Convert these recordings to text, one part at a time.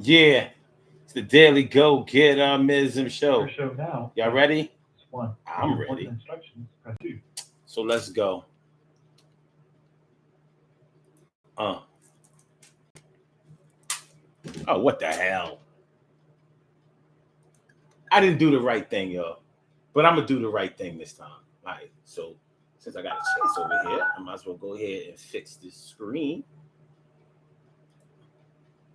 Yeah, it's the Daily Go Get Mism Your show. show now. Y'all ready? One. I'm Important ready. instructions. Press two. So let's go. Uh. Oh, what the hell? I didn't do the right thing, y'all. But I'm gonna do the right thing this time. All right. So since I got a chance over here, I might as well go ahead and fix this screen.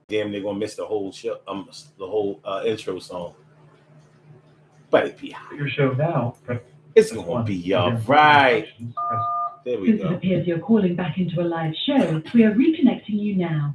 Damn, they're gonna miss the whole show, the whole intro song. But it be Your show now. it's Press gonna one. be For the all important right. instructions, press. There we Since it go. appears you're calling back into a live show, we are reconnecting you now.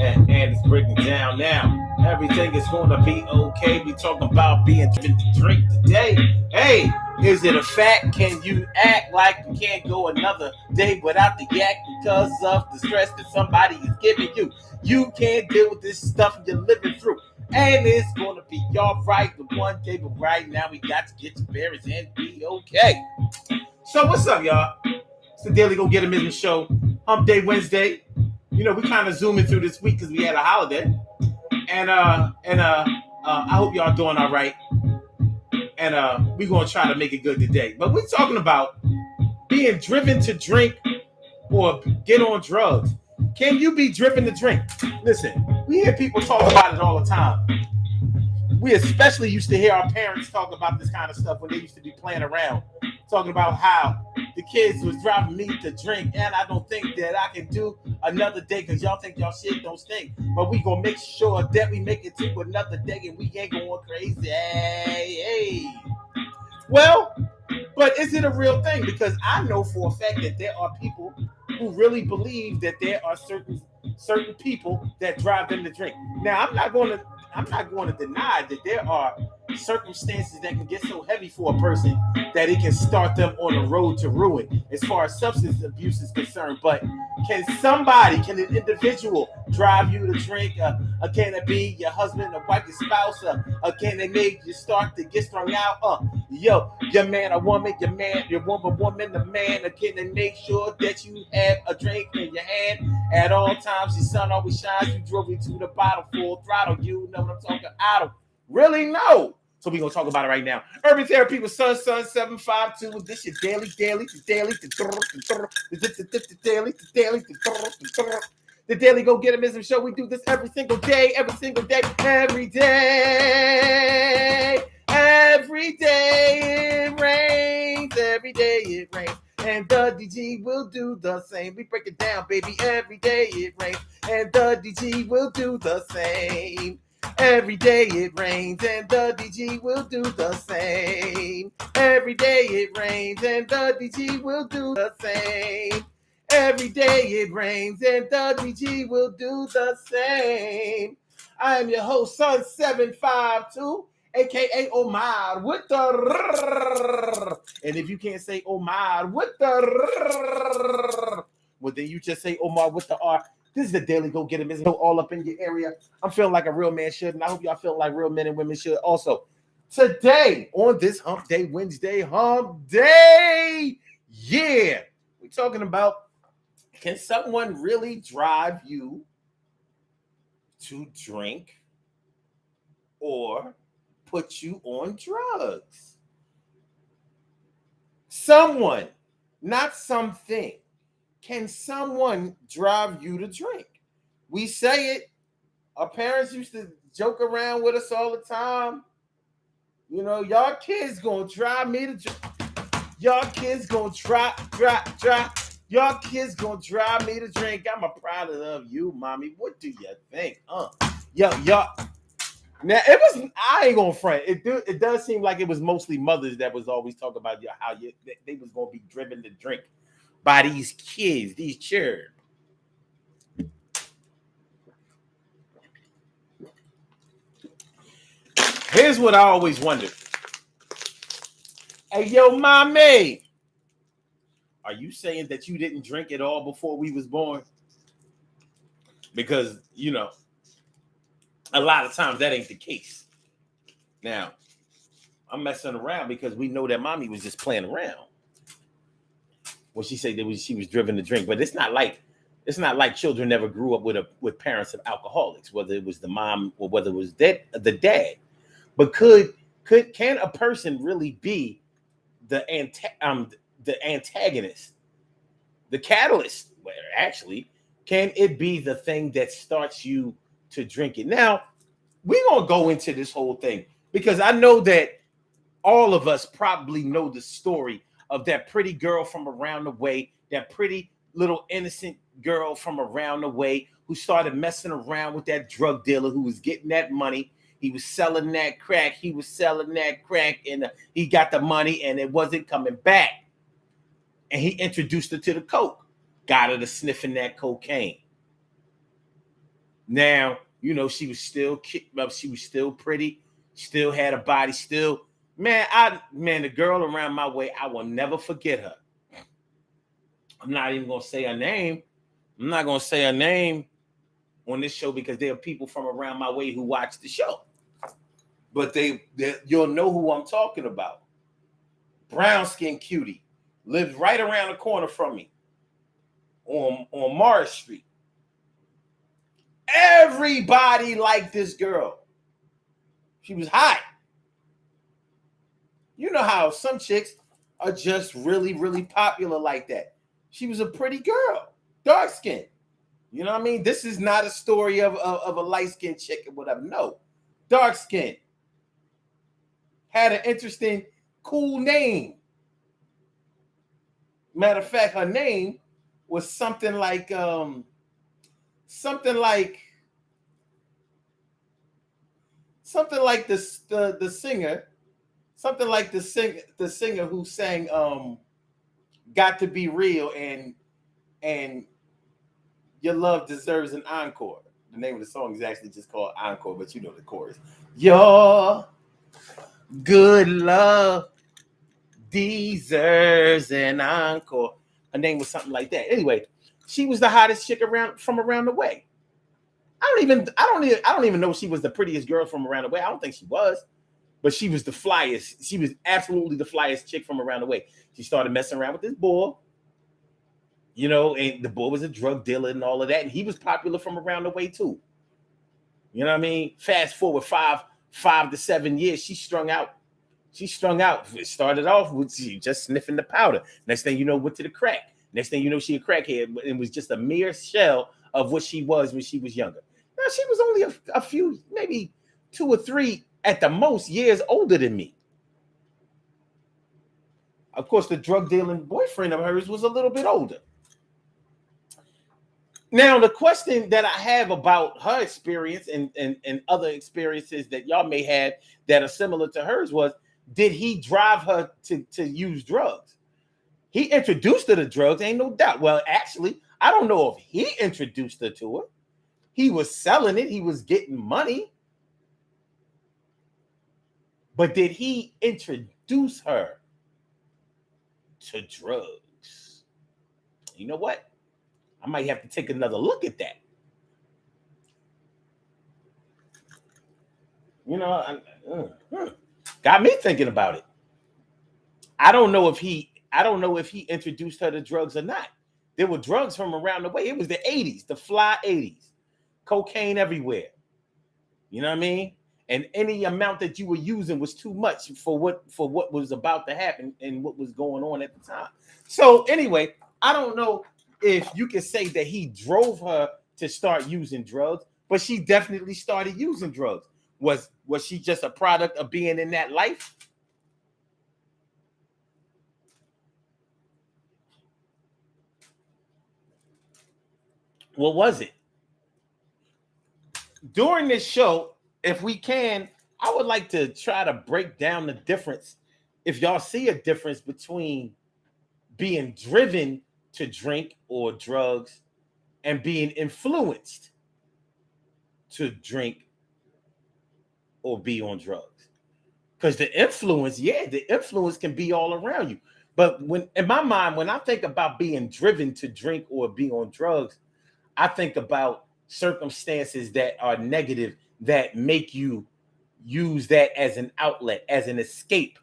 And it's breaking down now. Everything is gonna be okay. We talking about being driven to drink today. Hey, is it a fact? Can you act like you can't go another day without the yak because of the stress that somebody is giving you? You can't deal with this stuff you're living through. And it's gonna be all right the one day, but right now we got to get to bearings and be okay. So what's up, y'all? It's the Daily Go Get 'Em Business Show. Hump Day Wednesday. You know, we kind of zooming through this week because we had a holiday. And I hope y'all doing all right. And we're gonna try to make it good today. But we're talking about being driven to drink or get on drugs. Can you be driven to drink? Listen, we hear people talk about it all the time. We especially used to hear our parents talk about this kind of stuff when they used to be playing around, talking about how the kids was driving me to drink, and I don't think that I can do another day because y'all think y'all shit don't stink. But we gonna make sure that we make it to another day and we ain't going crazy. Hey. Well, but is it a real thing? Because I know for a fact that there are people who really believe that there are certain people that drive them to drink. Now, I'm not going to deny that there are circumstances that can get so heavy for a person that it can start them on a road to ruin as far as substance abuse is concerned. But can an individual drive you to drink? Can it be your husband, a wife, your spouse? Can they make you start to get strung out? Yo, your man, a woman, your woman, a man. Can they make sure that you have a drink in your hand at all times? Your sun always shines. You drove me to the bottle, full throttle. You know what I'm talking about? Really? No. So we're going to talk about it right now. Urban Therapy with Sun 752. This is daily. The Daily Go Get 'Em Ism Show. We do this every single day. Every day it rains. Every day it rains. And the DG will do the same. We break it down, baby. Every day it rains. And the DG will do the same. Every day it rains and the DG will do the same. Every day it rains and the DG will do the same. Every day it rains and the DG will do the same. I am your host, Sun 752, aka Omar with the. And if you can't say Omar with the, well, then you just say Omar with the R. This is the Daily Go Get 'Em Business Show all up in your area. I'm feeling like a real man should, and I hope y'all feel like real men and women should also. Today, on this Hump Day Wednesday, Hump Day, yeah, we're talking about, can someone really drive you to drink or put you on drugs? Someone, not something. Can someone drive you to drink? We say it. Our parents used to joke around with us all the time. You know, y'all kids gonna drive me to drink. Y'all kids gonna drive. Y'all kids gonna drive me to drink. I'm a proud of you, mommy. What do you think? Y'all. Now it was. I ain't gonna front. It does seem like it was mostly mothers that was always talking about how they was gonna be driven to drink by these kids, these children. Here's what I always wondered. Hey, yo, mommy, are you saying that you didn't drink at all before we was born? Because, you know, a lot of times that ain't the case. Now, I'm messing around because we know that mommy was just playing around when she said that she was driven to drink. But it's not like It's not like children never grew up with parents of alcoholics, whether it was the mom or whether it was the dad. But can a person really be the antagonist, the catalyst? Where actually, can it be the thing that starts you to drink it? Now, we're gonna go into this whole thing because I know that all of us probably know the story of that pretty girl from around the way, that pretty little innocent girl from around the way who started messing around with that drug dealer who was getting that money. He was selling that crack. And he got the money and it wasn't coming back. And he introduced her to the coke, got her to sniffing that cocaine. Now, she was still pretty, still had a body, still. The girl around my way, I will never forget her. I'm not even gonna say her name. I'm not gonna say her name on this show because there are people from around my way who watch the show. But you'll know who I'm talking about. Brown skin cutie lived right around the corner from me on Morris Street. Everybody liked this girl. She was hot. You know how some chicks are just really, really popular like that. She was a pretty girl, dark skin. You know what I mean? This is not a story of a light-skinned chick or whatever. No, dark skin. Had an interesting, cool name. Matter of fact, her name was something like the singer who sang "Got to Be Real" and "Your Love Deserves an Encore." The name of the song is actually just called Encore, but you know the chorus. Your good love deserves an encore. Her name was something like that. Anyway, she was the hottest chick from around the way. I don't even know if she was the prettiest girl from around the way. I don't think she was, but she was the flyest. She was absolutely the flyest chick from around the way. She started messing around with this boy, and the boy was a drug dealer and all of that, and he was popular from around the way too. You know what I mean? Fast forward 5 to 7 years, she strung out. It started off with just sniffing the powder. Next thing you know, went to the crack. Next thing you know, she a crackhead. It was just a mere shell of what she was when she was younger. Now, she was only a few, maybe 2 or 3 at the most years older than me. Of course, the drug dealing boyfriend of hers was a little bit older. Now, the question that I have about her experience and other experiences that y'all may have that are similar to hers was, did he drive her to use drugs? He introduced her to drugs, ain't no doubt. Well, actually, I don't know if he introduced her to her. He was selling it. He was getting money. But did he introduce her to drugs? You know what? I might have to take another look at that. Got me thinking about it. I don't know if he introduced her to drugs or not. There were drugs from around the way. It was the 80s, the fly 80s. Cocaine everywhere. You know what I mean? And any amount that you were using was too much for what was about to happen and what was going on at the time. So anyway, I don't know if you can say that he drove her to start using drugs, but she definitely started using drugs. Was she just a product of being in that life? What was it? During this show, if we can, I would like to try to break down the difference. If y'all see a difference between being driven to drink or drugs and being influenced to drink or be on drugs. Because the influence can be all around you. But in my mind, when I think about being driven to drink or be on drugs, I think about circumstances that are negative that make you use that as an outlet, as an escape.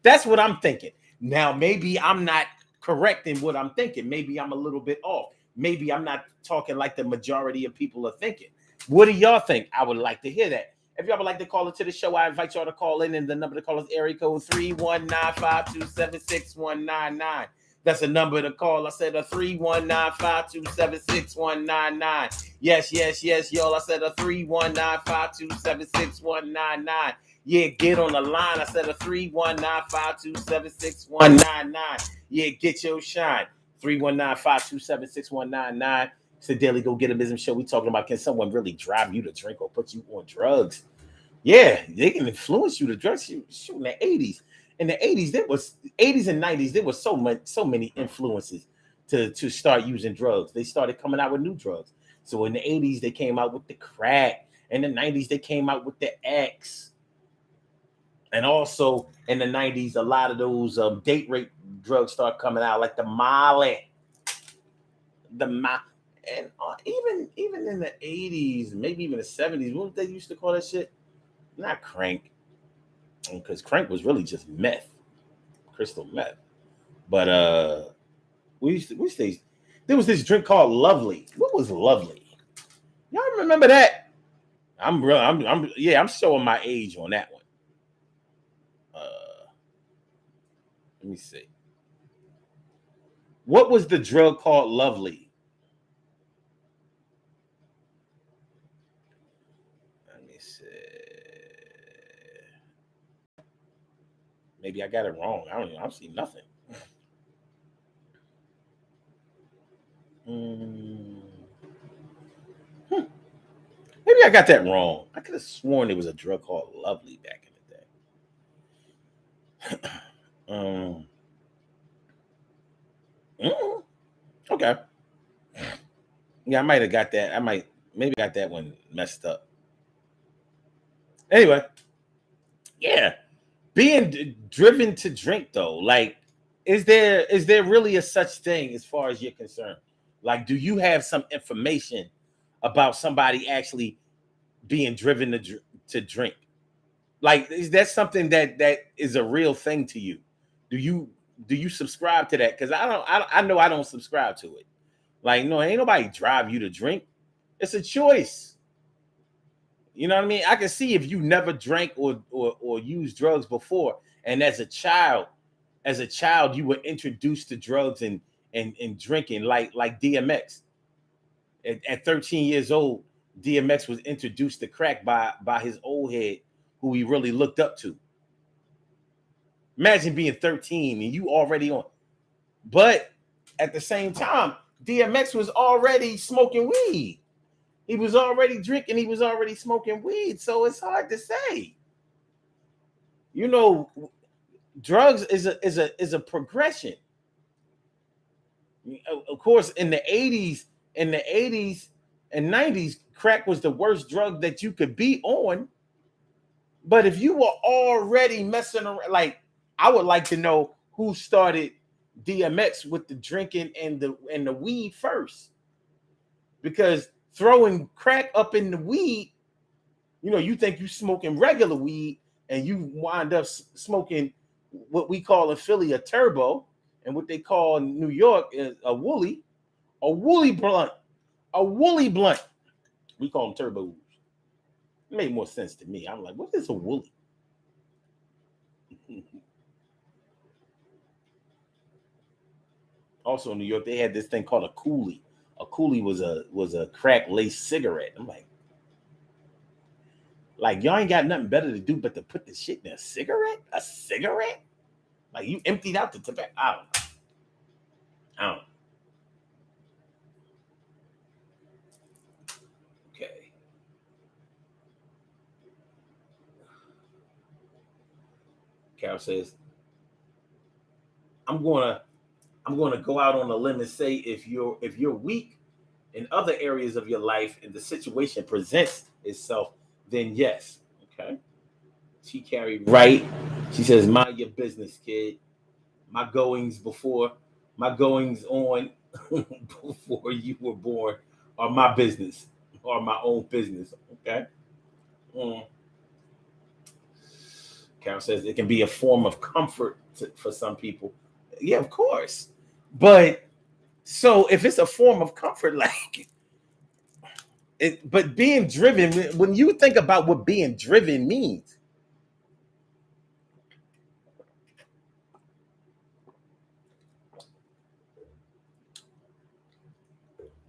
That's what I'm thinking. Now, maybe I'm not correct in what I'm thinking. Maybe I'm a little bit off. maybe I'm not talking like the majority of people are thinking. What do y'all think? I would like to hear that. If y'all would like to call into the show, I invite y'all to call in, and the number to call is area code 319-527-6199. That's a number to call. I said a 319-527-6199. Yes, y'all. I said a 319-527-6199. Yeah, get on the line. I said a 319-527-6199. Yeah, get your shine. 319-527-6199. It's the Daily Go Get a Business Show. We talking about, can someone really drive you to drink or put you on drugs? Yeah, they can influence you to drugs. Shoot, in the 80s. In the 80s, there was 80s and 90s, there was so many influences to start using drugs. They started coming out with new drugs. So in the 80s, they came out with the crack. In the 90s, they came out with the X. And also in the 90s, a lot of those date rape drugs start coming out, like the Molly. And even in the 80s, maybe even the 70s, what they used to call that shit? Not crank, because crank was really just meth, crystal meth. But there was this drink called Lovely. What was Lovely? Y'all remember that? I'm showing my age on that one. Let me see. What was the drug called Lovely? Let me see. Maybe I got it wrong. I don't know. I've seen nothing. Maybe I got that wrong. I could have sworn there was a drug called Lovely back in the day. Okay. Yeah, I might have got that. Maybe got that one messed up. Anyway, yeah, being driven to drink though, like, is there really a such thing as far as you're concerned? Like, do you have some information about somebody actually being driven to drink? Like, is that something that is a real thing to you? Do you subscribe to that? Because I know I don't subscribe to it. Like, no, ain't nobody drive you to drink. It's a choice. You know what I mean? I can see if you never drank or used drugs before, and as a child you were introduced to drugs and drinking, like DMX. At 13 years old, DMX was introduced to crack by his old head, who he really looked up to. Imagine being 13 and you already on. But at the same time, DMX was already smoking weed. He was already drinking. He was already smoking weed. So it's hard to say. You know, drugs is a progression. Of course, in the 80s and 90s, crack was the worst drug that you could be on. But if you were already messing around, like, I would like to know who started DMX with the drinking and the weed first. Because throwing crack up in the weed, you think you smoking regular weed and you wind up smoking what we call in Philly a turbo, and what they call in New York is a woolly blunt. A woolly blunt. We call them turbos. It made more sense to me. I'm like, what is a woolly? Also in New York, they had this thing called a coolie. A coolie was a crack laced cigarette. I'm like, y'all ain't got nothing better to do but to put the shit in a cigarette? A cigarette? Like, you emptied out the tobacco? I don't know. Okay. Carol says, I'm gonna go out on a limb and say, if you're weak in other areas of your life and the situation presents itself, then yes. Okay. She carried right. She says, mind your business, kid. My goings on before you were born are my business, or my own business. Okay. Carol says it can be a form of comfort for some people. Yeah, of course. But So if it's a form of comfort, like but being driven, when you think about what being driven means,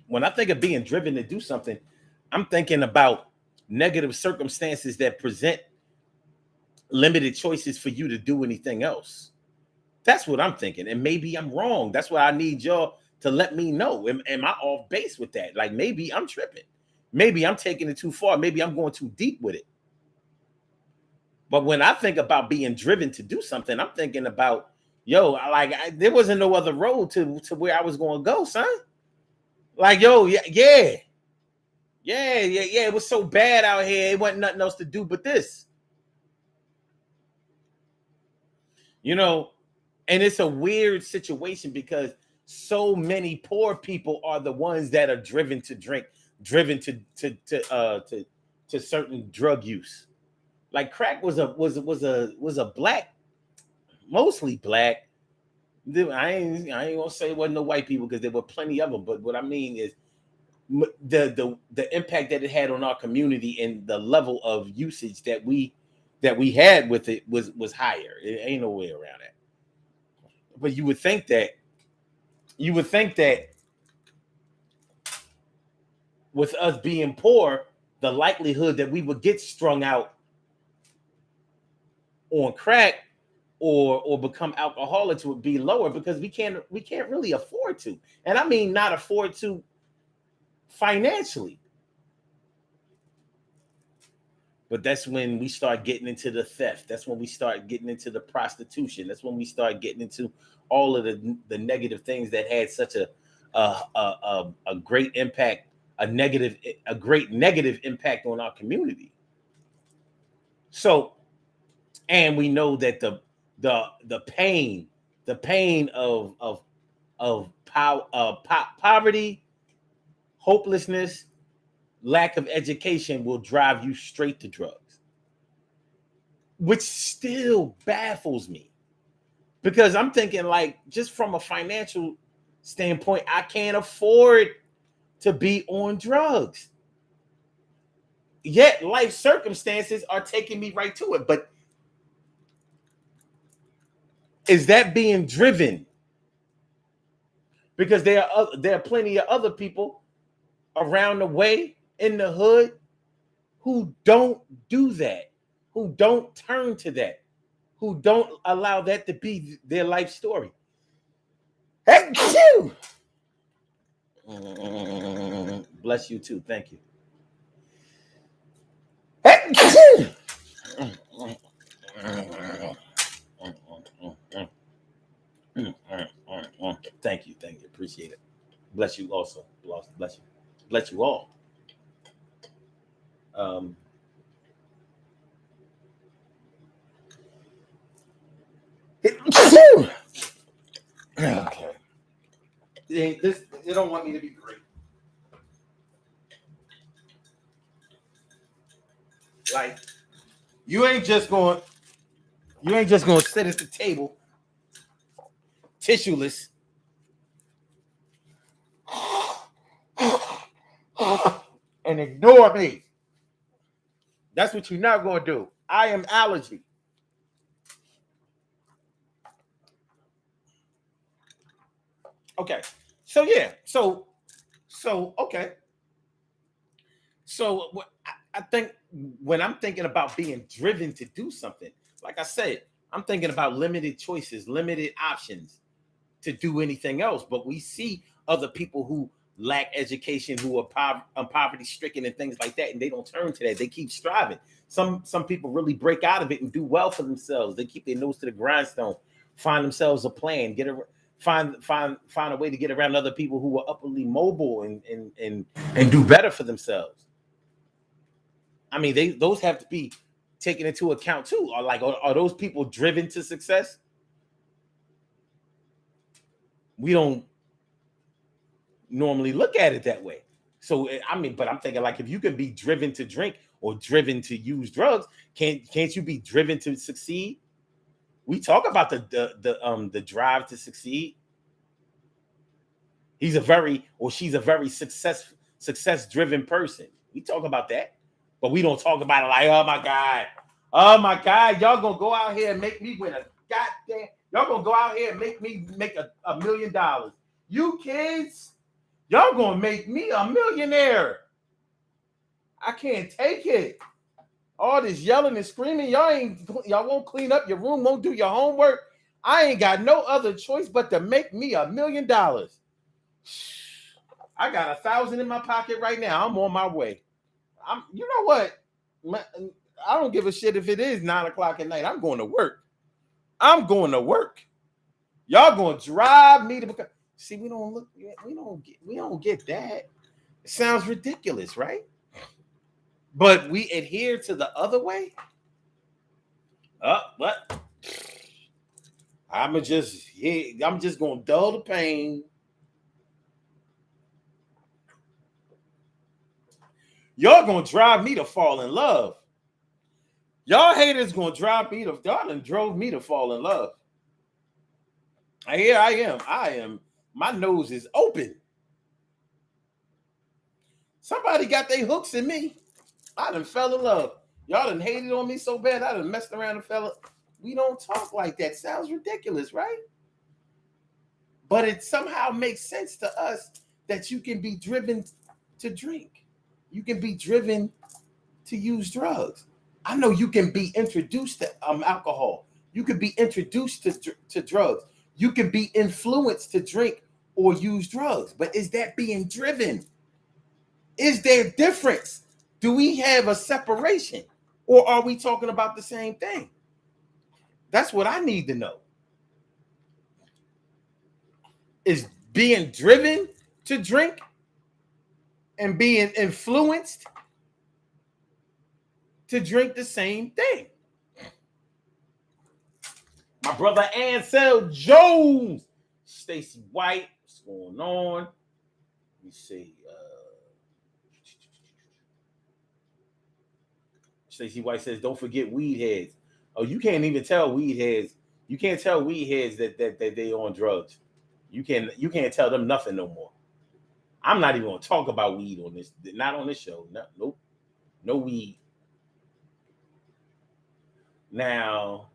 when I think of being driven to do something, I'm thinking about negative circumstances that present limited choices for you to do anything else. That's what I'm thinking. And maybe I'm wrong. That's why I need y'all to let me know. Am I off base with that? Like maybe I'm tripping. Maybe I'm taking it too far. Maybe I'm going too deep with it. But when I think about being driven to do something, I'm thinking about, there wasn't no other road to where I was going to go, son. Like, yo, yeah. It was so bad out here. It wasn't nothing else to do but this. You know, and it's a weird situation because so many poor people are the ones that are driven to drink, driven to certain drug use. Like crack was a black, mostly black. I ain't gonna say it wasn't no white people because there were plenty of them. But what I mean is the impact that it had on our community and the level of usage that we had with it was higher. It ain't no way around that. But you would think that with us being poor, the likelihood that we would get strung out on crack or become alcoholics would be lower because we can't really afford to. And I mean not afford to financially. But that's when we start getting into the theft. That's when we start getting into the prostitution. That's when we start getting into all of the negative things that had such a great impact, a great negative impact on our community. So, and we know that the pain of poverty, hopelessness, lack of education will drive you straight to drugs, which still baffles me because I'm thinking like just from a financial standpoint, I can't afford to be on drugs. Yet life circumstances are taking me right to it. But is that being driven? Because there are plenty of other people around the way in the hood who don't do that, who don't turn to that, who don't allow that to be their life story. Bless you too. Thank you. Thank you. Appreciate it. Bless you also. Bless you. Bless you all. Okay. They don't want me to be great. Like you ain't just going to sit at the table tissueless and ignore me. That's what you're not going to do. I am allergy. Okay. So yeah. So okay. So what I think when I'm thinking about being driven to do something, like I said, I'm thinking about limited choices, limited options to do anything else. But we see other people who lack education, who are poverty stricken and things like that, and they don't turn to that. They keep striving. Some people really break out of it and do well for themselves. They keep their nose to the grindstone, find themselves a plan, find a way to get around other people who are upwardly mobile and do better for themselves. I mean, those have to be taken into account too. Are those people driven to success? We don't normally look at it that way. So I mean, but I'm thinking like if you can be driven to drink or driven to use drugs, can't you be driven to succeed? We talk about the drive to succeed. He's a very or she's a very success driven person. We talk about that, but we don't talk about it like, oh my God, y'all gonna go out here and make me win a goddamn. Y'all gonna go out here and make me make $1 million. You kids, y'all gonna make me a millionaire. I can't take it. All this yelling and screaming, y'all won't clean up your room, won't do your homework. I ain't got no other choice but to make me $1 million. I got 1,000 in my pocket right now. I'm on my way. You know what? I don't give a shit if it is 9 o'clock at night. I'm going to work. Y'all gonna drive me to. See, we don't get that. It sounds ridiculous, right? But we adhere to the other way. What? I'm just gonna dull the pain. Y'all gonna drive me to fall in love. Y'all haters gonna drive me to. Y'all done drove me to fall in love. Here I am. My nose is open. Somebody got their hooks in me. I done fell in love. Y'all done hated on me so bad. I done messed around and fell. We don't talk like that. Sounds ridiculous, right? But it somehow makes sense to us that you can be driven to drink. You can be driven to use drugs. I know you can be introduced to alcohol. You can be introduced to drugs. You can be influenced to drink or use drugs. But is that being driven? Is there a difference? Do we have a separation? Or are we talking about the same thing? That's what I need to know. Is being driven to drink and being influenced to drink the same thing? My brother Ansel Jones, Stacy White, what's going on? Let me see. Stacy White says, "Don't forget weed heads." Oh, you can't even tell weed heads. You can't tell weed heads that they on drugs. You can't tell them nothing no more. I'm not even gonna talk about weed on this. Not on this show. Nope. No weed. Now,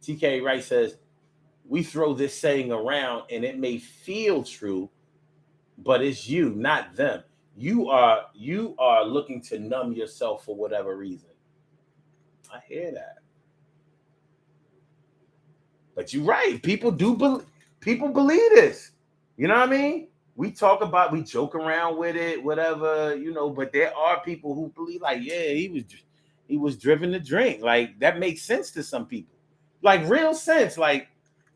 TK Wright says, "We throw this saying around, and it may feel true, but it's you, not them. You are looking to numb yourself for whatever reason." I hear that. But you're right. People believe this. You know what I mean? We joke around with it, whatever, but there are people who believe like, yeah, he was driven to drink. Like that makes sense to some people. Like real sense. Like,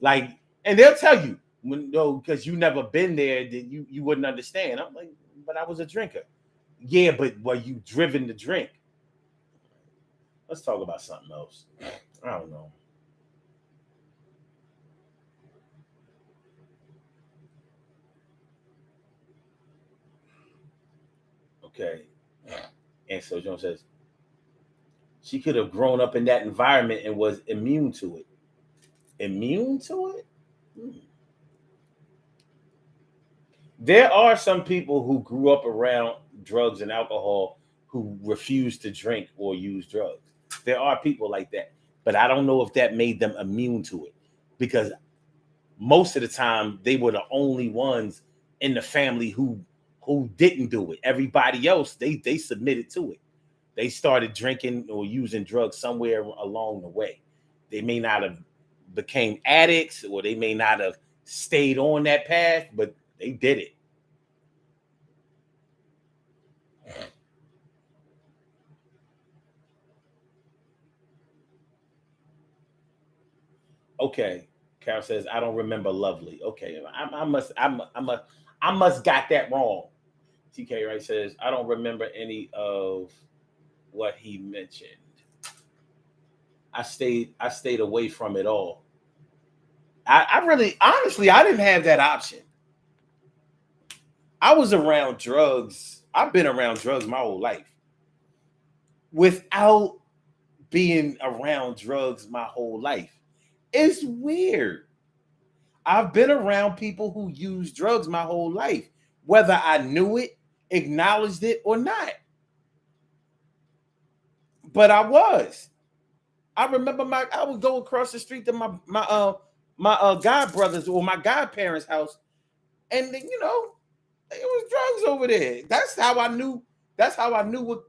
and they'll tell you because you never been there, that you wouldn't understand. I'm like, but I was a drinker. Yeah, but were you driven to drink? Let's talk about something else. I don't know. Okay. And so Jones says she could have grown up in that environment and was immune to it. Immune to it? There are some people who grew up around drugs and alcohol who refuse to drink or use drugs. There are people like that. But I don't know if that made them immune to it, because most of the time they were the only ones in the family who didn't do it. Everybody else, they submitted to it. They started drinking or using drugs somewhere along the way. They may not have became addicts, or they may not have stayed on that path, but they did it. Okay. Carol says, "I don't remember Lovely." Okay, I must got that wrong. TK Wright says, "I don't remember any of what he mentioned. I stayed away from it all." I really, honestly, I didn't have that option. I was around drugs. I've been around drugs my whole life. Without being around drugs my whole life, it's weird. I've been around people who use drugs my whole life, whether I knew it, acknowledged it, or not. But I was. I remember I would go across the street to my god brothers or my godparents' house, and you know, it was drugs over there. That's how I knew. That's how I knew what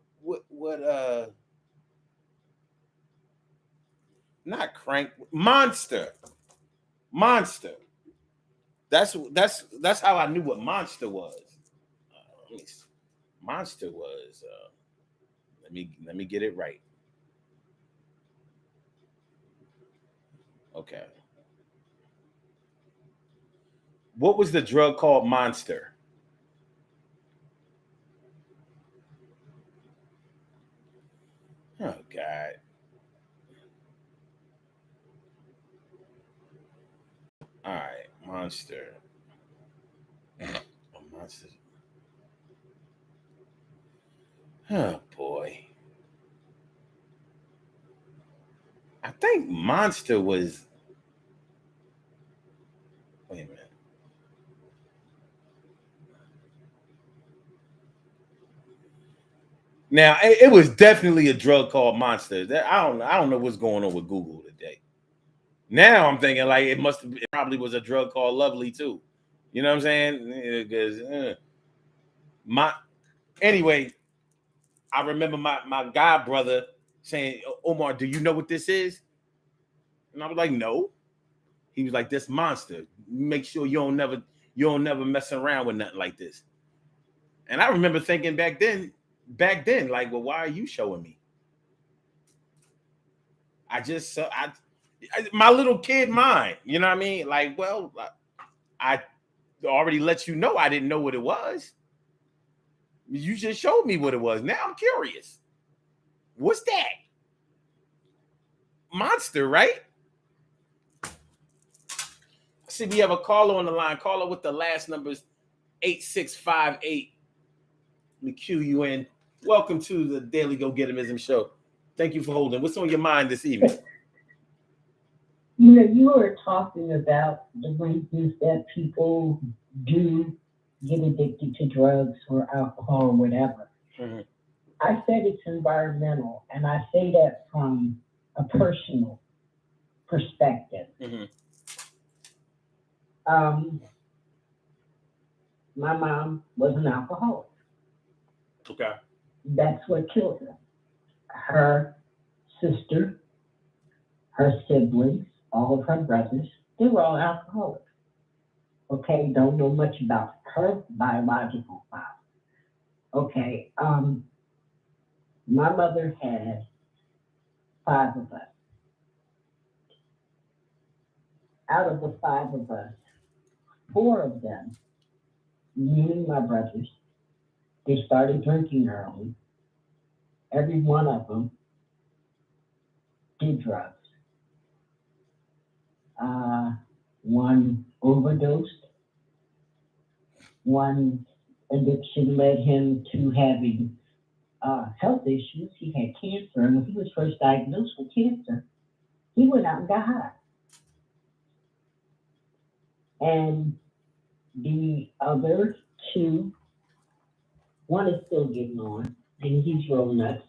not crank, monster. That's how I knew what monster was. Monster was let me get it right. Okay. What was the drug called Monster? Oh God. All right, Monster. Oh, Monster. Oh boy. I think Monster was. Wait a minute. Now it was definitely a drug called Monster. I don't know what's going on with Google today. Now I'm thinking like it probably was a drug called Lovely too. You know what I'm saying? Because my anyway, I remember my god brother saying, Omar, do you know what this is? And I was like, no. He was like, this monster. Make sure you don't never mess around with nothing like this. And I remember thinking back then, like, well, why are you showing me? I just my little kid mind, you know what I mean? Like, well, I already let you know I didn't know what it was. You just showed me what it was. Now I'm curious. What's that? Monster, right? See, we have a caller on the line. Caller with the last numbers 8658. Let me cue you in. Welcome to the Daily Go Getimism Show. Thank you for holding. What's on your mind this evening? You know, you were talking about the reasons that people do get addicted to drugs or alcohol or whatever. Mm-hmm. I said it's environmental, and I say that from a personal perspective. Mm-hmm. My mom was an alcoholic. Okay. That's what killed her. Her sister, her siblings, all of her brothers, they were all alcoholics. Okay, don't know much about her biological father. Okay, my mother had 5 of us. Out of the 5 of us, 4 of them, me and my brothers, they started drinking early. Every one of them did drugs. One overdosed. One addiction led him to having health issues. He had cancer, and when he was first diagnosed with cancer, he went out and got high. And the other 2, one is still getting on, and he's real nuts.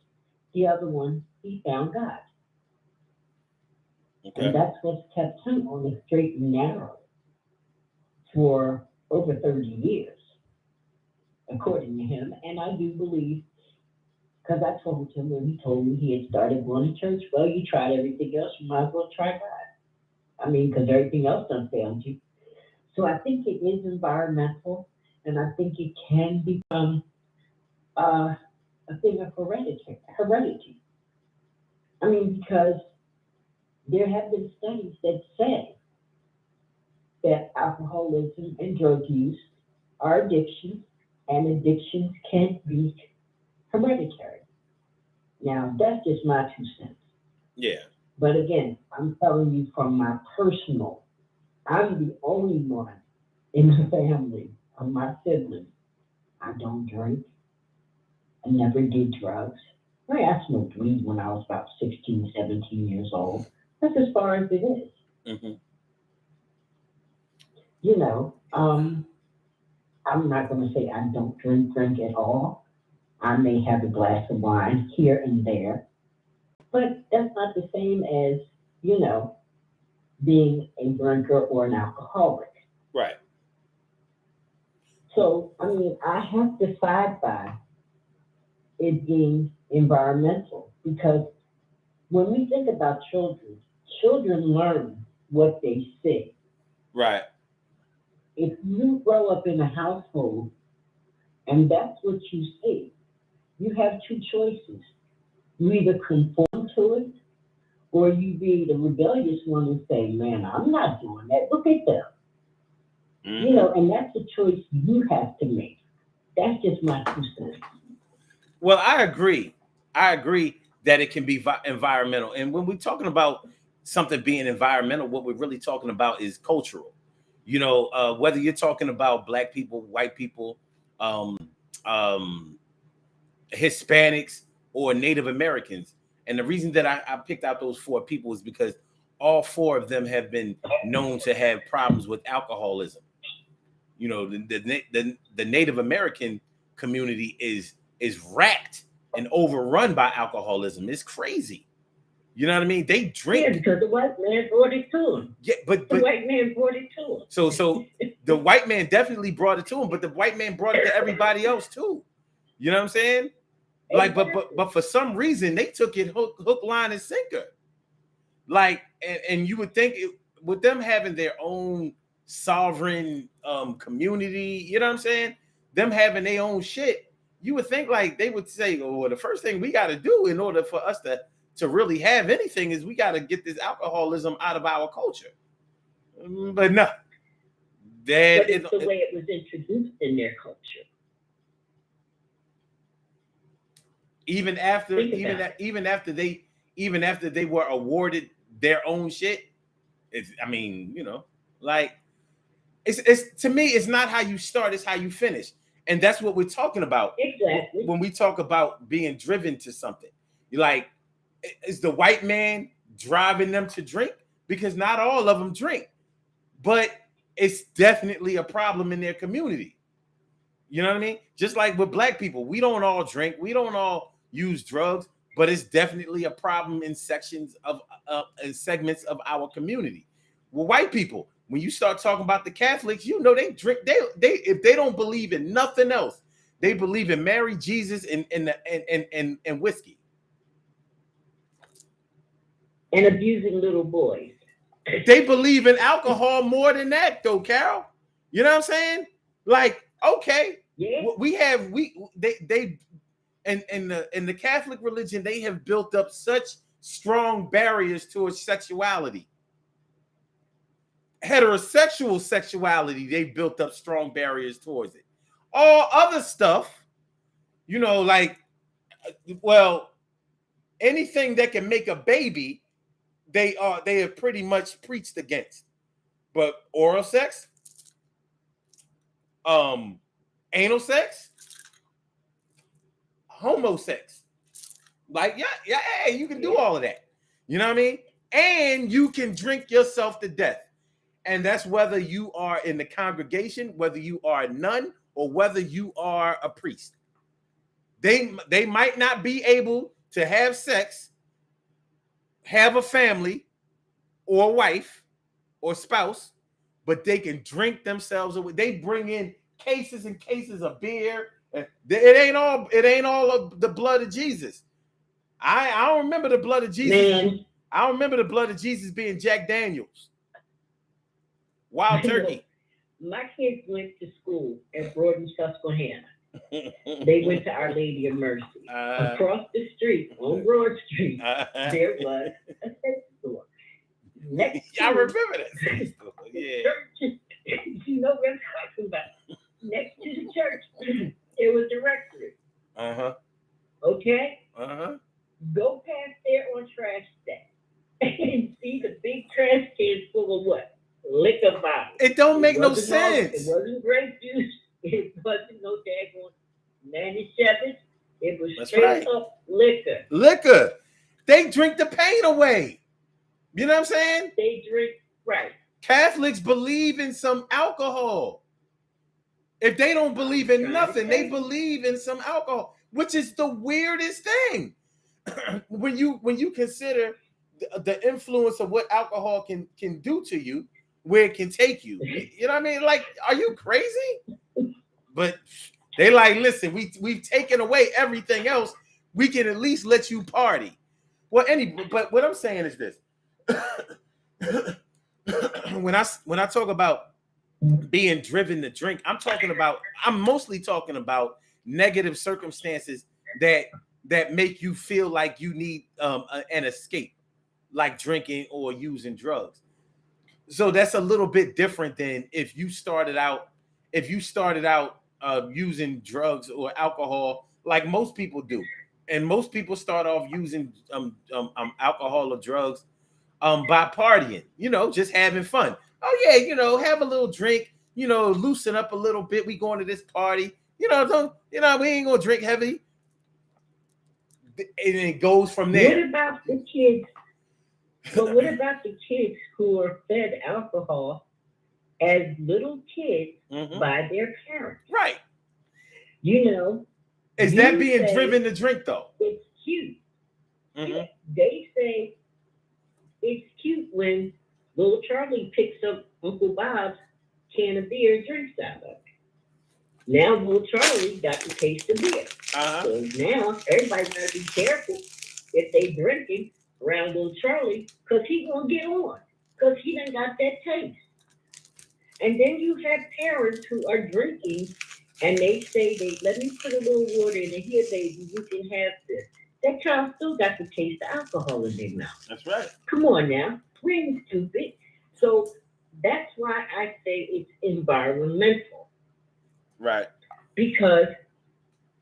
The other one, he found God. Okay. And that's what's kept him on the straight and narrow for over 30 years, according to him. And I do believe, because I told him when he told me he had started going to church, well, you tried everything else, you might as well try God. I mean, because everything else done failed you. So I think it is environmental, and I think it can become a thing of heredity. I mean, because there have been studies that say that alcoholism and drug use are addictions, and addictions can be hereditary. Now, that's just my 2 cents. Yeah. But again, I'm telling you from my personal, I'm the only one in the family of my siblings. I don't drink. I never did drugs. I smoked weed when I was about 16, 17 years old. That's as far as it is. Mm-hmm. You know, I'm not going to say I don't drink at all. I may have a glass of wine here and there, but that's not the same as, you know, being a drinker or an alcoholic. Right. So, I mean, I have to side by it being environmental because when we think about children, children learn what they see. Right. If you grow up in a household and that's what you see, you have two choices. You either conform to it or you be the rebellious one and say, man, I'm not doing that. Look at them. You know, and that's a choice you have to make. That's just my 2 cents. Well, I agree. I agree that it can be environmental. And when we're talking about something being environmental, what we're really talking about is cultural. You know, whether you're talking about black people, white people, um, um, Hispanics, or Native Americans. And the reason that I picked out those four people is because all four of them have been known to have problems with alcoholism. You know, the Native American community is racked and overrun by alcoholism. It's crazy. You know what I mean? They Yeah, drink. because the white man brought it to him. Yeah, but The white man brought it to him. so the white man definitely brought it to him, but the white man brought it to everybody else too. You know what I'm saying? Like, but for some reason they took it hook, line, and sinker. Like, and you would think with them having their own sovereign community, you know what I'm saying? Them having their own shit, you would think like they would say, oh, well, the first thing we got to do in order for us to really have anything is we got to get this alcoholism out of our culture. But no, but it's the way it was introduced in their culture. Even after they were awarded their own shit, I mean, you know, like it's to me, it's not how you start, it's how you finish. And that's what we're talking about. Exactly. When we talk about being driven to something. You're like, is the white man driving them to drink? Because not all of them drink, but it's definitely a problem in their community. You know what I mean? Just like with black people, we don't all drink, we don't all use drugs, but it's definitely a problem in sections of in segments of our community. Well, white people, when you start talking about the Catholics, you know they drink. They if they don't believe in nothing else, they believe in Mary, Jesus, and whiskey, and abusing little boys. They believe in alcohol more than that, though, Carol. You know what I'm saying? Like, okay, yeah, they in the Catholic religion, they have built up such strong barriers towards sexuality. Heterosexual sexuality, they've built up strong barriers towards it. All other stuff, you know, like, well, anything that can make a baby, they have pretty much preached against. But oral sex, anal sex, homo sex, like, yeah, hey, you can do all of that. You know what I mean? And you can drink yourself to death. And that's whether you are in the congregation, whether you are a nun, or whether you are a priest. They might not be able to have sex, have a family, or a wife, or spouse, but they can drink themselves away. They bring in cases and cases of beer. It ain't all of the blood of Jesus. I don't remember the blood of Jesus. Man. I don't remember the blood of Jesus being Jack Daniels. Wild turkey. My kids went to school at Broad, Susquehanna. They went to Our Lady of Mercy. Across the street, on Broad Street, there was a sex store. I remember that sex store. Yeah. Church, you know what I'm talking about. Next to the church, there was a directory. Okay? Go past there on trash day and see the big trash cans full of what? Liquor bottles. It don't make no sense. It wasn't grape juice. It wasn't no daggone Nanny Shepard. It was straight up liquor. Liquor. They drink the pain away. You know what I'm saying? They drink, right. Catholics believe in some alcohol. If they don't believe in nothing, they believe in some alcohol, which is the weirdest thing. when you consider the influence of what alcohol can do to you, where it can take you. You know what I mean? Like, are you crazy? But they like, listen, we've taken away everything else. We can at least let you party. Well, but what I'm saying is this. when I talk about being driven to drink, I'm mostly talking about negative circumstances that make you feel like you need an escape, like drinking or using drugs. So that's a little bit different than if you started out using drugs or alcohol like most people do. And most people start off using alcohol or drugs by partying, just having fun. Oh yeah, have a little drink, loosen up a little bit. We going to this party, we ain't gonna drink heavy. And it goes from there. What about the kids? But what about the kids who are fed alcohol as little kids by their parents? Right. Is that being driven to drink though? It's cute. Mm-hmm. They say it's cute when little Charlie picks up Uncle Bob's can of beer and drinks out of it. Now little Charlie got to taste of beer. So now everybody's got to be careful if they drinking around little Charlie, because he gonna get on, because he done got that taste. And then you have parents who are drinking and they say, let me put a little water in it. Here, baby, you can have this. That child still got to taste the alcohol in their mouth. That's right. Come on now. We ain't stupid. So that's why I say it's environmental. Right. Because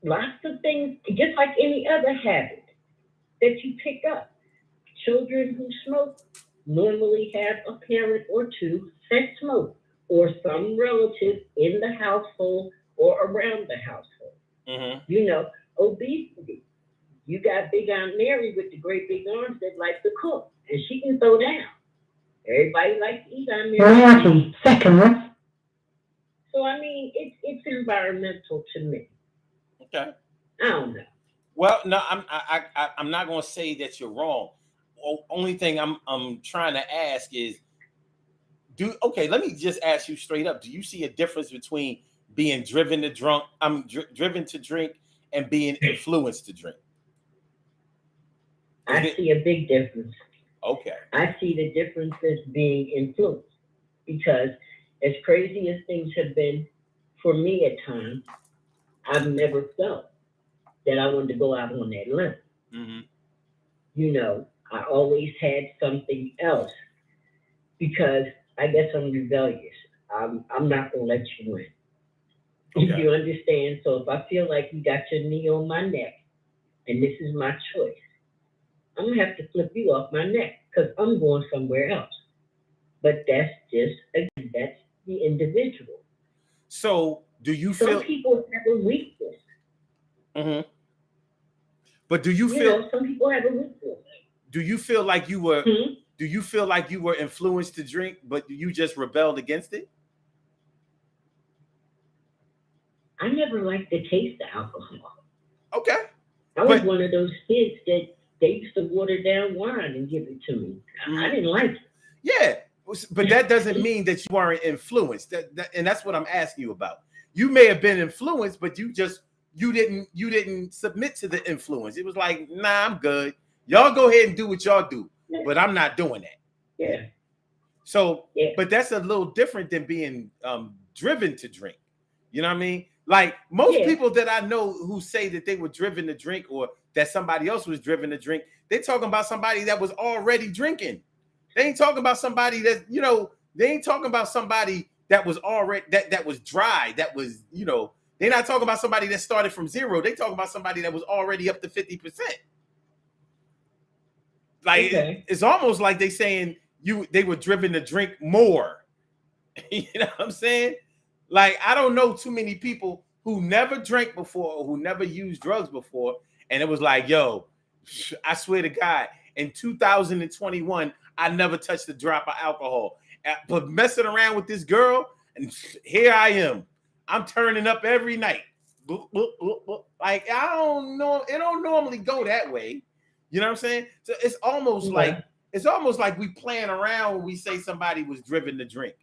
lots of things, just like any other habit that you pick up, children who smoke normally have a parent or two that smoke, or some relative in the household or around the household. Mm-hmm. Obesity. You got Big Aunt Mary with the great big arms that likes to cook, and she can throw down. Everybody likes to eat Aunt Mary. Second. So I mean, it's environmental to me. Okay. I don't know. Well, no, I'm not going to say that you're wrong. Only thing I'm trying to ask is, let me just ask you straight up. Do you see a difference between being driven to driven to drink and being influenced to drink? I see a big difference. Okay. I see the difference as being influenced, because as crazy as things have been for me at times, I've never felt that I wanted to go out on that limb. Mm-hmm. I always had something else, because I guess I'm rebellious. I'm not going to let you win. Okay. You understand? So if I feel like you got your knee on my neck and this is my choice, I'm going to have to flip you off my neck, because I'm going somewhere else. But that's that's the individual. So do you feel... Some people have a weakness. Mm-hmm. But do you feel... some people have a weakness. Do you feel like you were... Do you feel like you were influenced to drink, but you just rebelled against it? I never liked the taste of alcohol. Okay. I was one of those kids that they used to water down wine and give it to me. I didn't like it. Yeah, but that doesn't mean that you weren't influenced. And that's what I'm asking you about. You may have been influenced, but you didn't submit to the influence. It was like, nah, I'm good. Y'all go ahead and do what y'all do, but I'm not doing that. Yeah. So, but that's a little different than being driven to drink. You know what I mean? Like most people that I know who say that they were driven to drink, or that somebody else was driven to drink, they talking about somebody that was already drinking. They ain't talking about somebody that, they ain't talking about somebody that was already, that was dry, that was, they're not talking about somebody that started from zero. They talking about somebody that was already up to 50%. Like, it's almost like they saying they were driven to drink more. You know what I'm saying? Like, I don't know too many people who never drank before or who never used drugs before. And it was like, yo, I swear to God, in 2021, I never touched a drop of alcohol. but messing around with this girl, and here I am. I'm turning up every night. Like, I don't know. It don't normally go that way. You know what I'm saying? So it's almost like we playing around when we say somebody was driven to drink.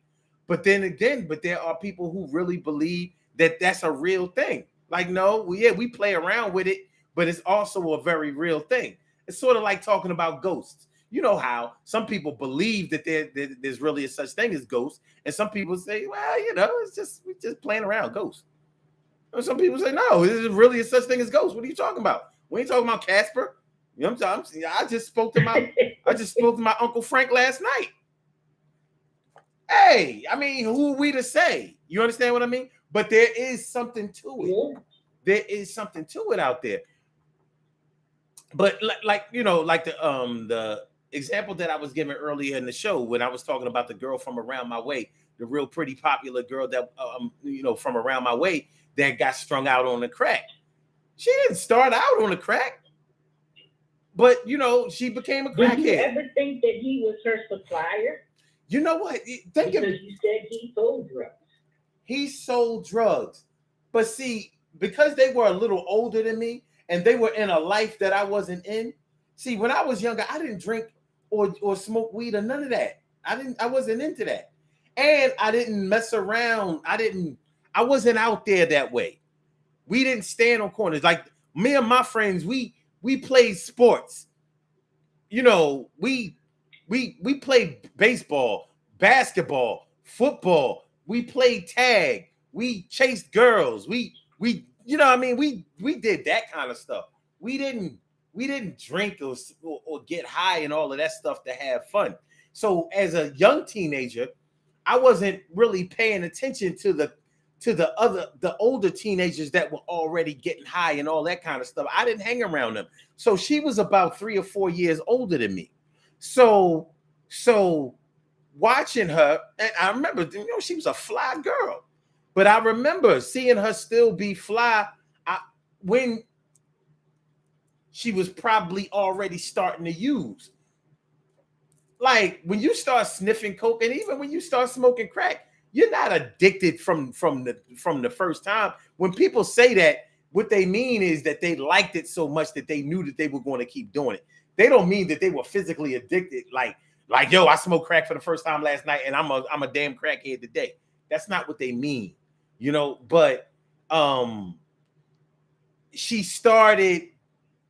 But then again, there are people who really believe that that's a real thing. Like, no, we play around with it, but it's also a very real thing. It's sort of like talking about ghosts. You know how some people believe that there's really a such thing as ghosts, and some people say, well, we're just playing around ghosts. And some people say, no, is really a such thing as ghosts. What are you talking about? We ain't talking about Casper. You know what I'm saying? I just spoke to my Uncle Frank last night. Hey, I mean, who are we to say? You understand what I mean? But there is something to it. Yeah. There is something to it out there. But like the example that I was giving earlier in the show when I was talking about the girl from around my way, the real pretty popular girl that from around my way that got strung out on the crack. She didn't start out on the crack, but she became a crackhead. Did you ever think that he was her supplier? You know what? You said he sold drugs. He sold drugs, but see, because they were a little older than me and they were in a life that I wasn't in. See, when I was younger, I didn't drink or smoke weed or none of that. I wasn't into that, and I didn't mess around. I wasn't out there that way. We didn't stand on corners like me and my friends. We played sports. We played baseball, basketball, football. We played tag. We chased girls. We we did that kind of stuff. We didn't drink or get high and all of that stuff to have fun. So as a young teenager, I wasn't really paying attention to the older teenagers that were already getting high and all that kind of stuff. I didn't hang around them. So she was about 3 or 4 years older than me. So watching her, and I remember, she was a fly girl, but I remember seeing her still be fly when she was probably already starting to use. Like when you start sniffing coke, and even when you start smoking crack, you're not addicted from the first time. When people say that, what they mean is that they liked it so much that they knew that they were going to keep doing it. They don't mean that they were physically addicted. Like yo, I smoked crack for the first time last night, and I'm a damn crackhead today. That's not what they mean, But she started.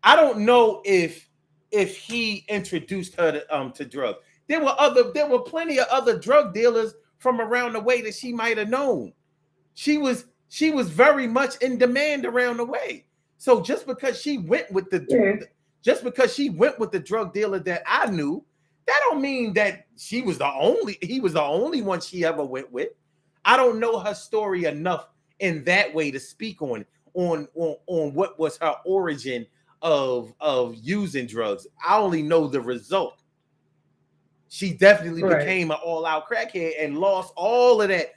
I don't know if he introduced her to drugs. There were plenty of other drug dealers from around the way that she might have known. She was very much in demand around the way. So just because she went with the drug dealer that I knew, that don't mean that he was the only one she ever went with. I don't know her story enough in that way to speak on what was her origin of using drugs. I only know the result. She definitely became an all-out crackhead and lost all of that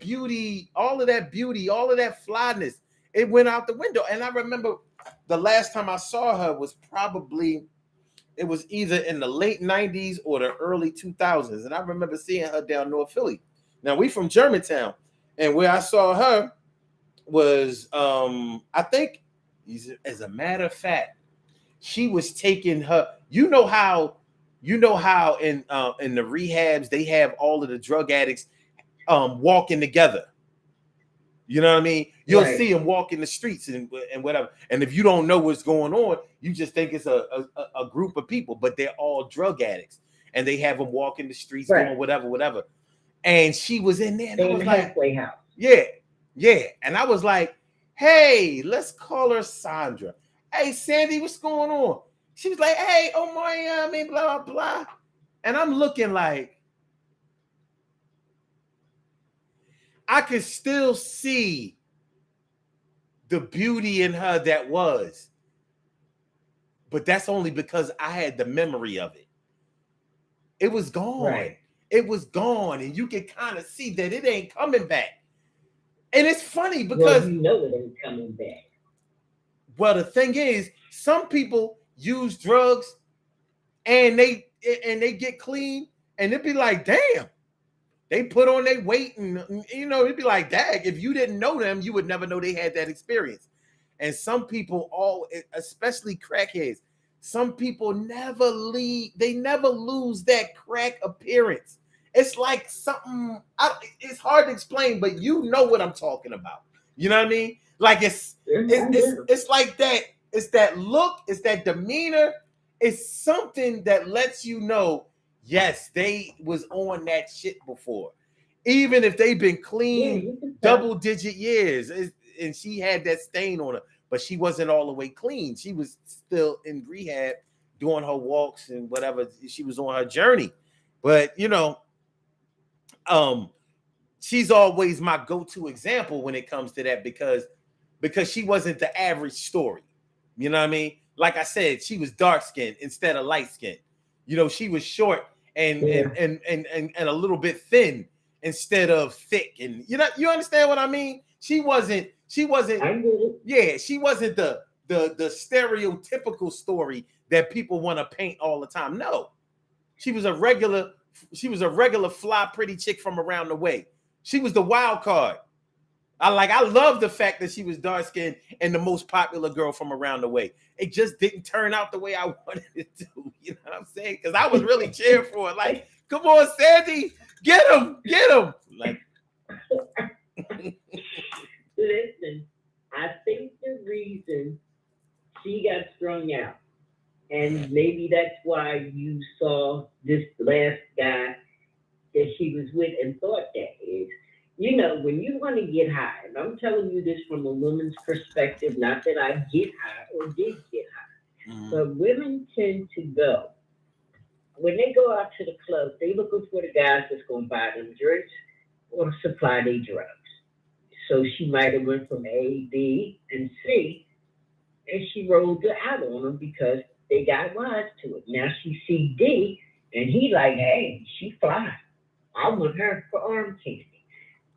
beauty, all of that flyness. It went out the window. And I remember the last time I saw her was it was either in the late 90s or the early 2000s. And I remember seeing her down North Philly. Now, we from Germantown. And where I saw her was, I think, as a matter of fact, she was taking her, you know how in the rehabs they have all of the drug addicts walking together. You know what I mean? You'll see them walk in the streets and whatever. And if you don't know what's going on, you just think it's a group of people, but they're all drug addicts, and they have them walk in the streets doing whatever. And she was in there, and I was like, halfway house. Yeah. And I was like, hey, let's call her Sandra. Hey, Sandy, what's going on? She was like, hey, oh my, blah, blah, blah. And I'm looking like, I could still see the beauty in her that was. But that's only because I had the memory of it. It was gone. Right. It was gone. And you can kind of see that it ain't coming back. And it's funny because... Well, you know it ain't coming back. Well, the thing is, some people use drugs and they get clean, and it'd be like, damn, they put on their weight, and it'd be like, dang, if you didn't know them, you would never know they had that experience. And some people, especially crackheads, some people never lose that crack appearance. It's like something, it's hard to explain, but you know what I'm talking about. You know what I mean? Like it's like that. It's that look, it's that demeanor. It's something that lets you know, yes, they was on that shit before. Even if they've been clean double-digit years, and she had that stain on her, but she wasn't all the way clean. She was still in rehab doing her walks and whatever. She was on her journey. But she's always my go-to example when it comes to that, because she wasn't the average story. You know what I mean? Like I said, she was dark-skinned instead of light-skinned. She was short and a little bit thin instead of thick. And you understand what I mean? She wasn't yeah, she wasn't the stereotypical story that people want to paint all the time. No. She was a regular fly pretty chick from around the way. She was the wild card. I love the fact that she was dark skinned and the most popular girl from around the way. It just didn't turn out the way I wanted it to. You know what I'm saying? Because I was really cheering for it. Like, come on, Sandy, get him. Like, listen, I think the reason she got strung out, and maybe that's why you saw this last guy that she was with and thought that is, when you want to get high, and I'm telling you this from a woman's perspective, not that I get high or did get high, but women tend to go, when they go out to the club, they looking for the guys that's going to buy them drinks or supply their drugs. So she might have went from A, B, and C, and she rolled it out on them because they got wise to it. Now she see D, and he like, hey, she fly. I want her for arm candy.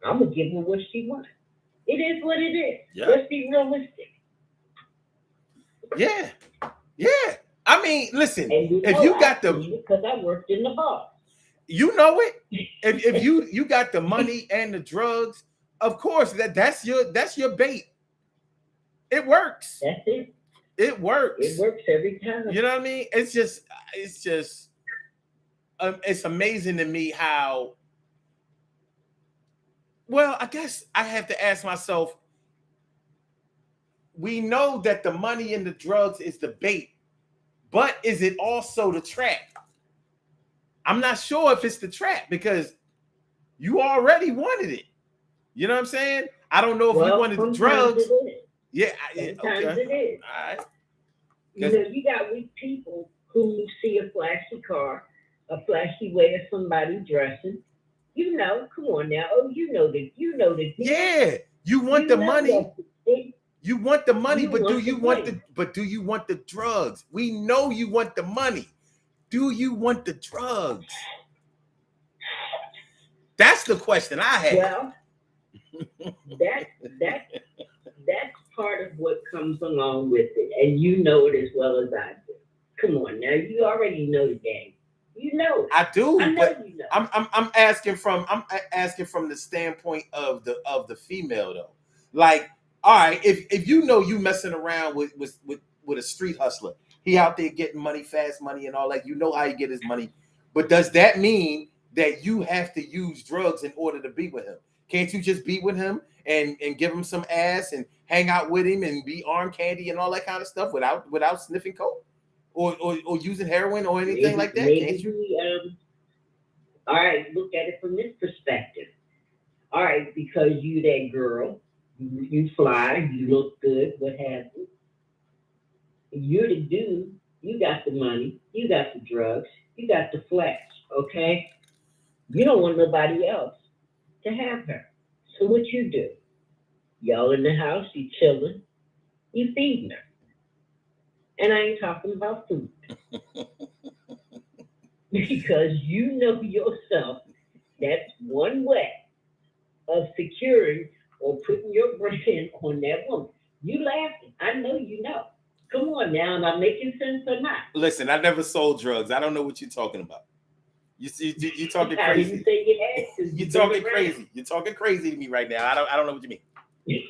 I'm gonna give her what she wants. It is what it is. Yeah. Let's be realistic. Yeah. I mean, listen. If you got because I worked in the bar. You know it. If you got the money and the drugs, of course that's your bait. It works. That's it. It works. It works every time. You know what I mean? It's just it's amazing to me how. Well, I guess I have to ask myself, we know that the money and the drugs is the bait, but is it also the trap? I'm not sure if it's the trap because you already wanted it. You know what I'm saying? I don't know if you wanted the drugs. Yeah, sometimes it is. All right. You got weak people who see a flashy car, a flashy way of somebody dressing. Come on now. Oh, you know that. Yeah, you want the money. You want the money, but do you want the drugs? We know you want the money. Do you want the drugs? That's the question I have. Well, that's part of what comes along with it, and you know it as well as I do. Come on now, you already know the game. You know it. I do. I know you know. I'm asking from the standpoint of the female though. Like, all right, if you know you messing around with a street hustler, he out there getting money, fast money, and all that. You know how he get his money, but does that mean that you have to use drugs in order to be with him? Can't you just be with him and give him some ass and hang out with him and be arm candy and all that kind of stuff without sniffing coke or using heroin or anything like that? Can't you? All right, look at it from this perspective. All right, because you that girl, you fly, you look good, what have you. You're the dude, you got the money, you got the drugs, you got the flex, okay? You don't want nobody else to have her. So what you do? Y'all in the house, you chilling, you feeding her. And I ain't talking about food. Because you know yourself, that's one way of securing or putting your brand on that woman. You laughing. I know you know. Come on now, am I making sense or not? Listen, I never sold drugs. I don't know what you're talking about. You see, you talking I didn't crazy. say you had to. You're You've talking been crazy. You're talking crazy to me right now. I don't know what you mean. around.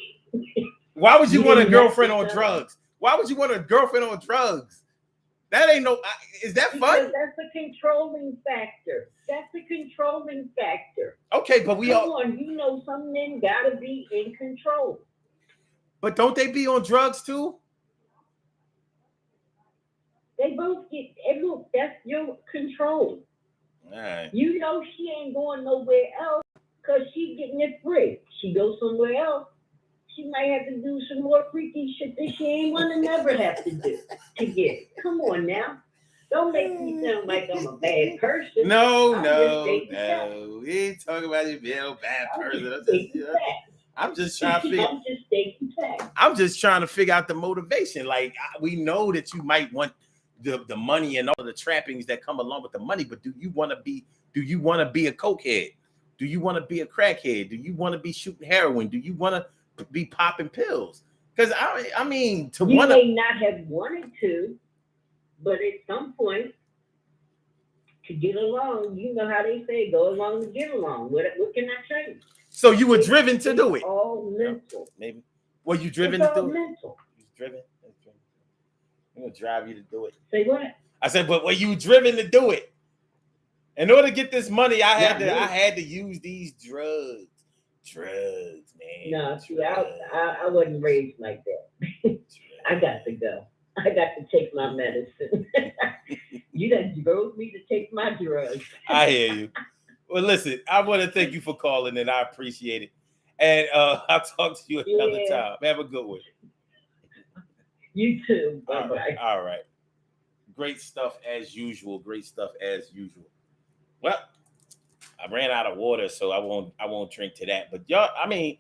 Why would you want a didn't have girlfriend to on tell. drugs? Why would you want a girlfriend on drugs? That ain't no. Is that fun? Because that's a controlling factor. That's a controlling factor. Okay, but we Come all. on, you know some men gotta be in control. But don't they be on drugs too? They both get, and look, that's your control. All right. You know she ain't going nowhere else because she getting it free. She goes somewhere else, she might have to do some more freaky shit that she ain't want to never have to do to get it. Come on now. Don't make me sound like I'm a bad person. No, I'm just no, stating facts. no. We ain't talking about you being a bad I'm person. just stating facts. I'm just trying to figure. I'm just stating facts. I'm just trying to figure out the motivation. Like we know that you might want the money and all of the trappings that come along with the money, but do you want to be a cokehead? Do you want to be a crackhead? Do you want to be shooting heroin? Do you want to be popping pills? Because I mean, You may not have wanted to, but at some point, to get along, you know how they say, go along to get along. What can I say? So you were driven to do it. It's all mental. Maybe. Were you driven It's to all do it? mental. You driven? I'm gonna drive you to do it. Say what? I said, but were you driven to do it? In order to get this money, I Not me. had to use these drugs. Drugs, man. No, see, I wasn't raised like that. I got to go. I got to take my medicine. You done drove me to take my drugs. I hear you. Well, listen, I want to thank you for calling, and I appreciate it. And I'll talk to you another time. Have a good one. You too. Bye-bye. All right. Great stuff as usual. Great stuff as usual. Well, I ran out of water, so I won't drink to that. But y'all, I mean,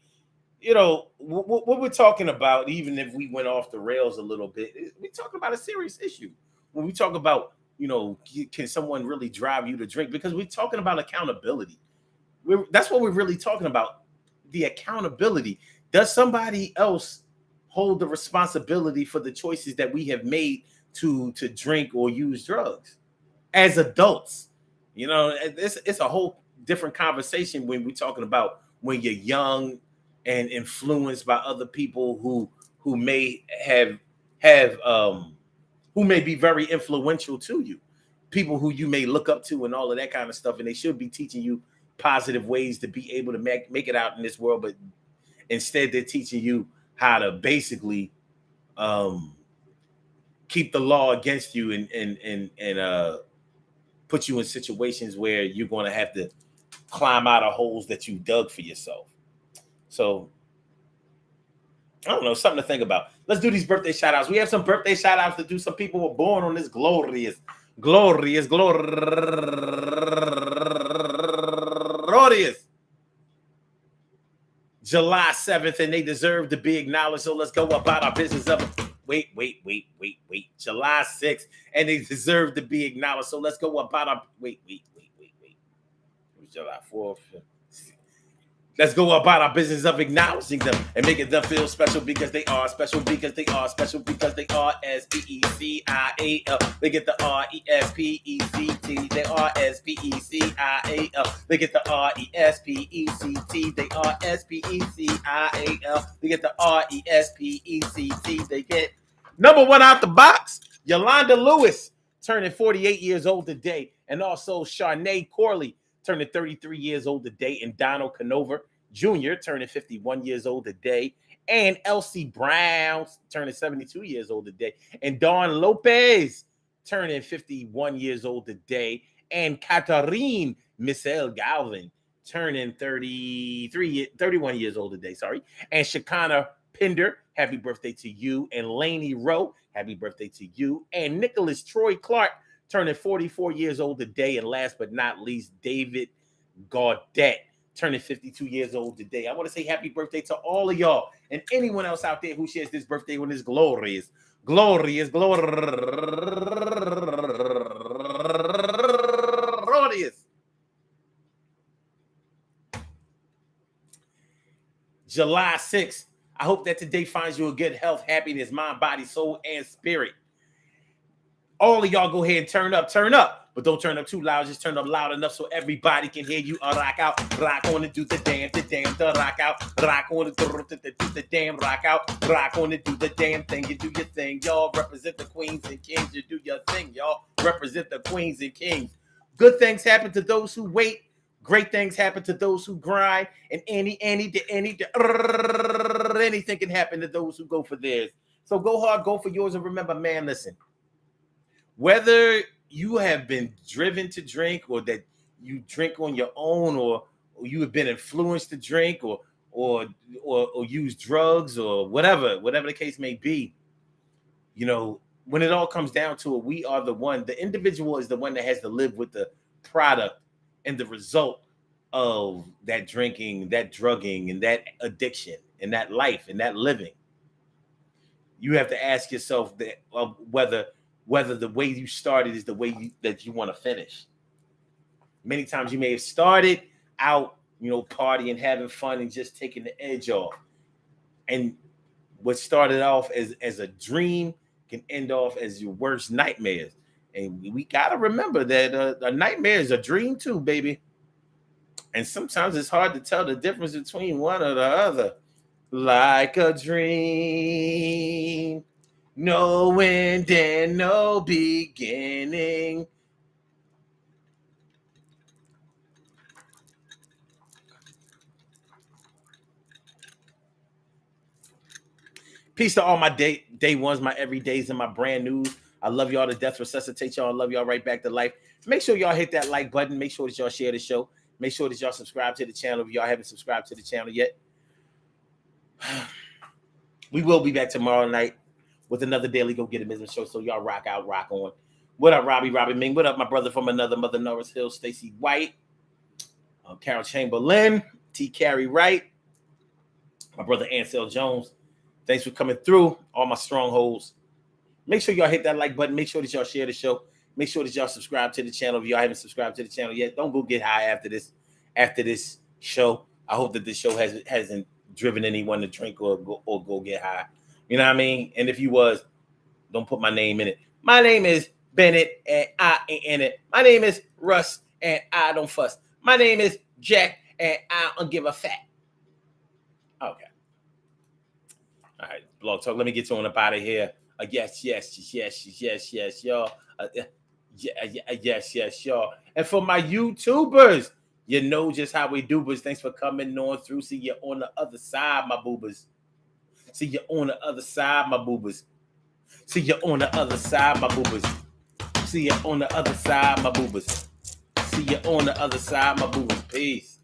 you know, what we're talking about, even if we went off the rails a little bit, we're talking about a serious issue. When we talk about, you know, can someone really drive you to drink? Because we're talking about accountability. That's what we're really talking about. The accountability. Does somebody else hold the responsibility for the choices that we have made to drink or use drugs as adults? You know, it's a whole different conversation when we're talking about when you're young and influenced by other people who may have who may be very influential to you, people who you may look up to and all of that kind of stuff, and they should be teaching you positive ways to be able to make it out in this world, but instead they're teaching you how to basically keep the law against you and put you in situations where you're going to have to climb out of holes that you dug for yourself. So I don't know, something to think about. Let's do these birthday shout outs. We have some birthday shout outs to do. Some people were born on this glorious July 7th, and they deserve to be acknowledged. So let's go about our business of wait. July 6th, and they deserve to be acknowledged. So let's go about our wait. It was July 4th. Let's go about our business of acknowledging them and making them feel special because they are special because they are special because they are SPECIAL. They get the RESPECT. They are SPECIAL. They get the RESPECT. They are SPECIAL. They get the RESPECT. They get number one out the box. Yolanda Lewis turning 48 years old today, and also Sharnae Corley turning 33 years old today, and Donald Canover Jr. turning 51 years old today, and Elsie Brown turning 72 years old today, and Dawn Lopez turning 51 years old today, and Catherine Michelle Galvin turning 31 years old today, and Shakana Pinder, happy birthday to you, and Lainey Rowe, happy birthday to you, and Nicholas Troy Clark turning 44 years old today. And last but not least, David Gaudette turning 52 years old today. I want to say happy birthday to all of y'all and anyone else out there who shares this birthday on this glorious July 6th. I hope that today finds you a good health, happiness, mind, body, soul, and spirit. All of y'all go ahead and turn up, but don't turn up too loud. Just turn up loud enough so everybody can hear you. Rock out, rock on and do the damn, the rock out, rock on and do the damn, rock out, rock on and do the damn thing. You do your thing, y'all. Represent the queens and kings. You do your thing, y'all. Represent the queens and kings. Good things happen to those who wait. Great things happen to those who grind. And anything can happen to those who go for theirs. So go hard, go for yours, and remember, man, listen. Whether you have been driven to drink, or that you drink on your own, or you have been influenced to drink, or use drugs, or whatever the case may be, you know, when it all comes down to it, we are the individual is the one that has to live with the product and the result of that drinking, that drugging, and that addiction, and that life, and that living. You have to ask yourself that whether the way you started is the way that you want to finish. Many times you may have started out, you know, partying, having fun, and just taking the edge off. And what started off as a dream can end off as your worst nightmares. And we got to remember that a nightmare is a dream too, baby. And sometimes it's hard to tell the difference between one or the other. Like a dream. No end and no beginning. Peace to all my day ones, my everydays, and my brand news. I love y'all to death, resuscitate y'all, I love y'all right back to life. Make sure y'all hit that like button. Make sure that y'all share the show. Make sure that y'all subscribe to the channel if y'all haven't subscribed to the channel yet. We will be back tomorrow night with another Daily Go Get It Business show. So y'all rock out, rock on. What up, Robbie Ming? What up, my brother from another mother, Norris Hill, Stacy White, Carol Chamberlain, T. Carey Wright, my brother Ansel Jones. Thanks for coming through, all my strongholds. Make sure y'all hit that like button. Make sure that y'all share the show. Make sure that y'all subscribe to the channel. If y'all haven't subscribed to the channel yet, don't go get high after this show. I hope that this show hasn't driven anyone to drink or go get high. You know what I mean? And if you was, don't put my name in it. My name is Bennett, and I ain't in it. My name is Russ, and I don't fuss. My name is Jack, and I don't give a fat. Okay. All right, Blog Talk. Let me get you on up out of here. Yes, y'all. Yes, y'all. And for my YouTubers, you know just how we do, but thanks for coming on through. See you on the other side, my boobers. See you on the other side, my boobers. See you on the other side, my boobers. See you on the other side, my boobers. See you on the other side, my boobers. Peace.